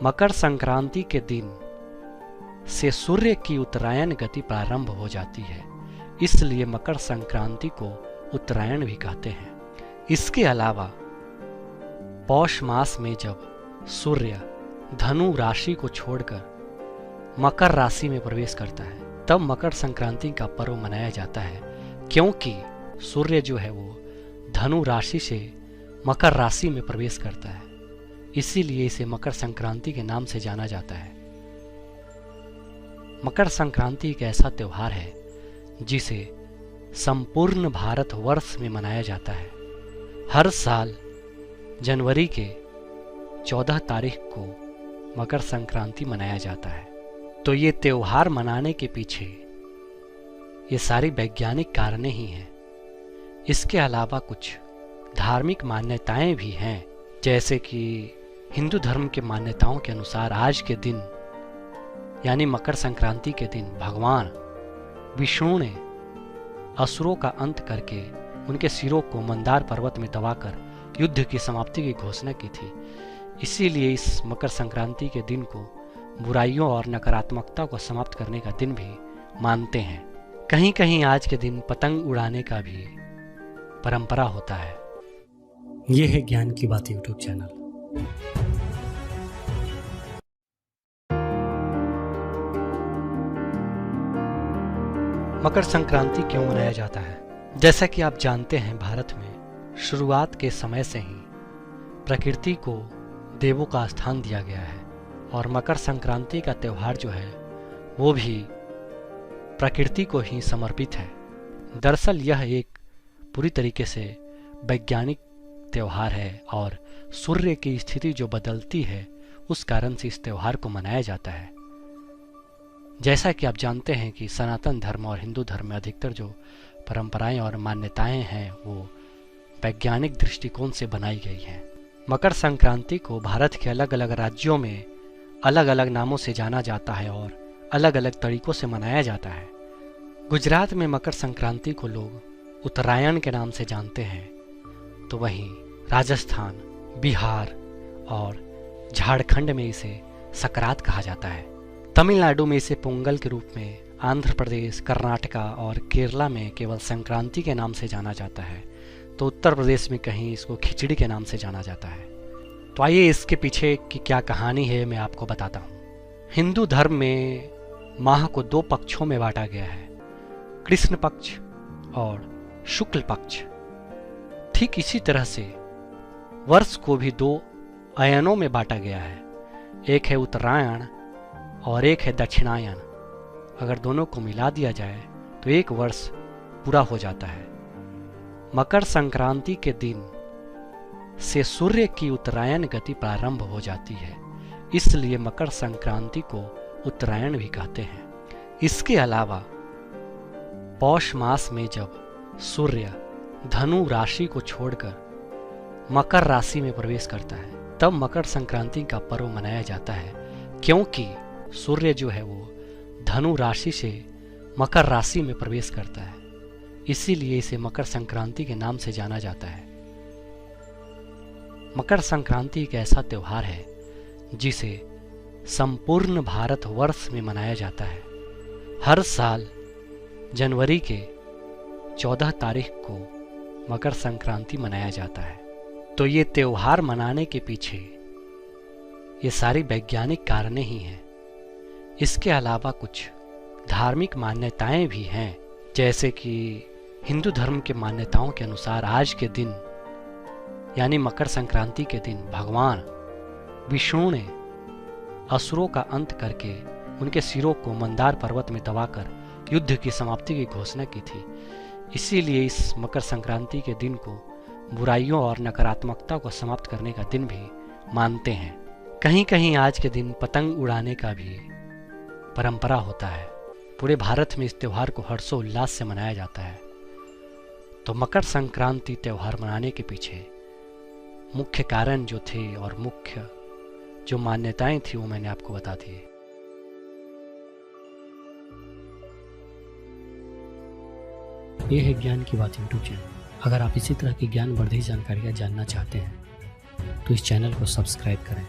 मकर संक्रांति के दिन से सूर्य की उत्तरायण गति प्रारंभ हो जाती है, इसलिए मकर संक्रांति को उत्तरायण भी कहते हैं। इसके अलावा पौष मास में जब सूर्य धनु राशि को छोड़कर मकर राशि में प्रवेश करता है, तब मकर संक्रांति का पर्व मनाया जाता है, क्योंकि सूर्य जो है वो धनु राशि से मकर राशि में प्रवेश करता है। इसीलिए इसे मकर संक्रांति के नाम से जाना जाता है। मकर संक्रांति एक ऐसा त्योहार है जिसे संपूर्ण भारतवर्ष में मनाया जाता है। हर साल जनवरी के 14 तारीख को मकर संक्रांति मनाया जाता है। तो ये त्योहार मनाने के पीछे ये सारी वैज्ञानिक कारणें ही हैं। इसके अलावा कुछ धार्मिक मान्यताएं भी हैं, जैसे कि हिंदू धर्म के मान्यताओं के अनुसार आज के दिन यानी मकर संक्रांति के दिन भगवान विष्णु ने असुरों का अंत करके उनके सिरों को मंदार पर्वत में दबाकर युद्ध की समाप्ति की घोषणा की थी। इसीलिए इस मकर संक्रांति के दिन को बुराइयों और नकारात्मकता को समाप्त करने का दिन भी मानते हैं। कहीं कहीं आज के दिन पतंग उड़ाने का भी परंपरा होता है। यह है ज्ञान की बात यूट्यूब चैनल। मकर संक्रांति क्यों मनाया जाता है? जैसा कि आप जानते हैं, भारत में शुरुआत के समय से ही प्रकृति को देवों का स्थान दिया गया है और मकर संक्रांति का त्यौहार जो है वो भी प्रकृति को ही समर्पित है। दरअसल यह एक पूरी तरीके से वैज्ञानिक त्यौहार है और सूर्य की स्थिति जो बदलती है उस कारण से इस त्यौहार को मनाया जाता है। जैसा कि आप जानते हैं कि सनातन धर्म और हिंदू धर्म में अधिकतर जो परंपराएं और मान्यताएं हैं वो वैज्ञानिक दृष्टिकोण से बनाई गई हैं। मकर संक्रांति को भारत के अलग अलग राज्यों में अलग अलग नामों से जाना जाता है और अलग अलग तरीकों से मनाया जाता है। गुजरात में मकर संक्रांति को लोग उत्तरायण के नाम से जानते हैं, तो वहीं राजस्थान, बिहार और झारखंड में इसे सकरात कहा जाता है। तमिलनाडु में इसे पोंगल के रूप में, आंध्र प्रदेश, कर्नाटका और केरला में केवल संक्रांति के नाम से जाना जाता है, तो उत्तर प्रदेश में कहीं इसको खिचड़ी के नाम से जाना जाता है। तो आइए इसके पीछे की क्या कहानी है मैं आपको बताता हूँ। हिंदू धर्म में माह को 2 पक्षों में बांटा गया है, कृष्ण पक्ष और शुक्ल पक्ष। ठीक इसी तरह से वर्ष को भी 2 अयनों में बांटा गया है, एक है उत्तरायण और एक है दक्षिणायन। अगर दोनों को मिला दिया जाए तो एक वर्ष पूरा हो जाता है। मकर संक्रांति के दिन से सूर्य की उत्तरायण गति प्रारंभ हो जाती है, इसलिए मकर संक्रांति को उत्तरायण भी कहते हैं। इसके अलावा पौष मास में जब सूर्य धनु राशि को छोड़कर मकर राशि में प्रवेश करता है, तब मकर संक्रांति का पर्व मनाया जाता है, क्योंकि सूर्य जो है वो धनु राशि से मकर राशि में प्रवेश करता है। इसीलिए इसे मकर संक्रांति के नाम से जाना जाता है। मकर संक्रांति एक ऐसा त्योहार है जिसे संपूर्ण भारतवर्ष में मनाया जाता है। हर साल जनवरी के 14 तारीख को मकर संक्रांति मनाया जाता है। तो ये त्योहार मनाने के पीछे ये सारी वैज्ञानिक कारणें ही हैं। इसके अलावा कुछ धार्मिक मान्यताएं भी हैं, जैसे कि हिंदू धर्म के मान्यताओं के अनुसार आज के दिन यानी मकर संक्रांति के दिन भगवान विष्णु ने असुरों का अंत करके उनके सिरों को मंदार पर्वत में दबाकर युद्ध की समाप्ति की घोषणा की थी। इसीलिए इस मकर संक्रांति के दिन को बुराइयों और नकारात्मकता को समाप्त करने का दिन भी मानते हैं। कहीं कहीं आज के दिन पतंग उड़ाने का भी परंपरा होता है। पूरे भारत में इस त्यौहार को हर्षोल्लास से मनाया जाता है। तो मकर संक्रांति त्यौहार मनाने के पीछे मुख्य कारण जो थे और मुख्य जो मान्यताएं थी वो मैंने आपको बता दी। ये है ज्ञान की बात यूट्यूब चैनल। अगर आप इसी तरह की ज्ञानवर्धक जानकारियाँ जानना चाहते हैं तो इस चैनल को सब्सक्राइब करें।